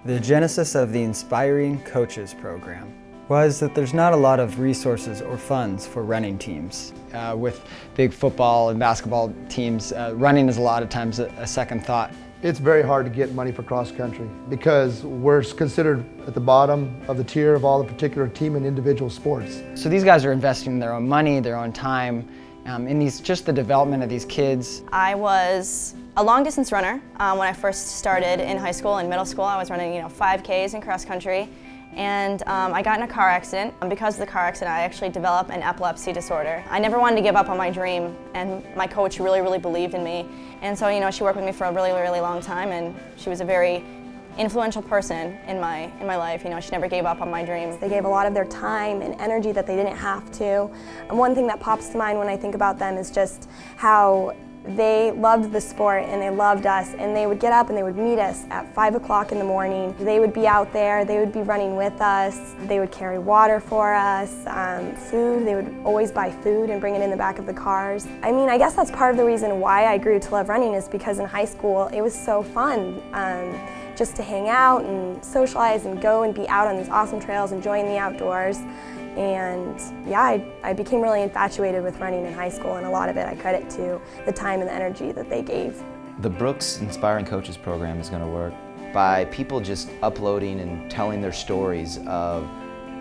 The genesis of the Inspiring Coaches program was that there's not a lot of resources or funds for running teams. With big football and basketball teams, running is a lot of times a second thought. It's very hard to get money for cross country because we're considered at the bottom of the tier of all the particular team and individual sports. So these guys are investing their own money, their own time, in just the development of these kids. I was a long distance runner when I first started in high school and middle school. I was running 5Ks in cross country, and I got in a car accident. Because of the car accident, I actually developed an epilepsy disorder. I never wanted to give up on my dream, and my coach really believed in me. And so she worked with me for a really long time, and she was a very influential person in my life. She never gave up on my dream. They gave a lot of their time and energy that they didn't have to. And one thing that pops to mind when I think about them is just how they loved the sport and they loved us, and they would get up and they would meet us at 5 o'clock in the morning. They would be out there, they would be running with us, they would carry water for us, food. They would always buy food and bring it in the back of the cars. I guess that's part of the reason why I grew to love running, is because in high school it was so fun. Just to hang out and socialize and go and be out on these awesome trails, enjoying the outdoors. And yeah, I became really infatuated with running in high school, and a lot of it I credit to the time and the energy that they gave. The Brooks Inspiring Coaches program is going to work by people just uploading and telling their stories of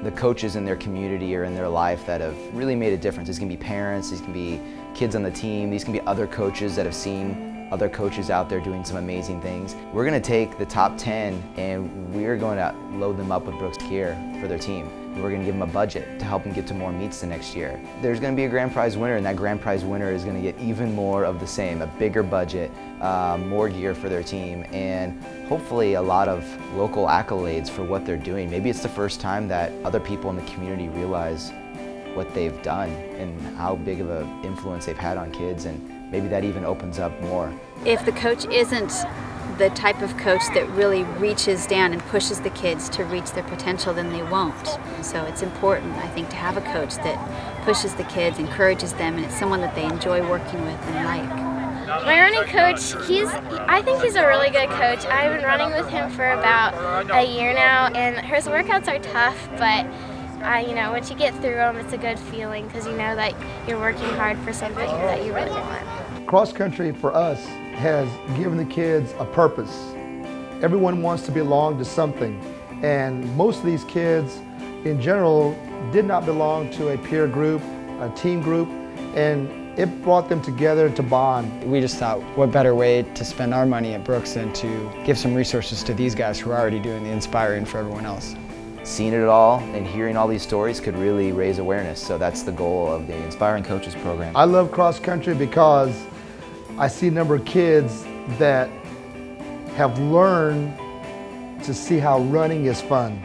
the coaches in their community or in their life that have really made a difference. These can be parents, these can be kids on the team, these can be other coaches that have seen other coaches out there doing some amazing things. We're going to take the top 10 and we're going to load them up with Brooks gear for their team. We're going to give them a budget to help them get to more meets the next year. There's going to be a grand prize winner, and that grand prize winner is going to get even more of the same, a bigger budget, more gear for their team, and hopefully a lot of local accolades for what they're doing. Maybe it's the first time that other people in the community realize what they've done and how big of an influence they've had on kids, and maybe that even opens up more. If the coach isn't the type of coach that really reaches down and pushes the kids to reach their potential, then they won't. So it's important, I think, to have a coach that pushes the kids, encourages them, and it's someone that they enjoy working with and like. My running coach, I think he's a really good coach. I've been running with him for about a year now, and his workouts are tough, but once you get through them, it's a good feeling because you know that you're working hard for something that you really want. Cross country for us has given the kids a purpose. Everyone wants to belong to something, and most of these kids in general did not belong to a peer group, a team group, and it brought them together to bond. We just thought, what better way to spend our money at Brooks than to give some resources to these guys who are already doing the inspiring for everyone else. Seeing it all and hearing all these stories could really raise awareness, so that's the goal of the Inspiring Coaches program. I love cross country because I see a number of kids that have learned to see how running is fun.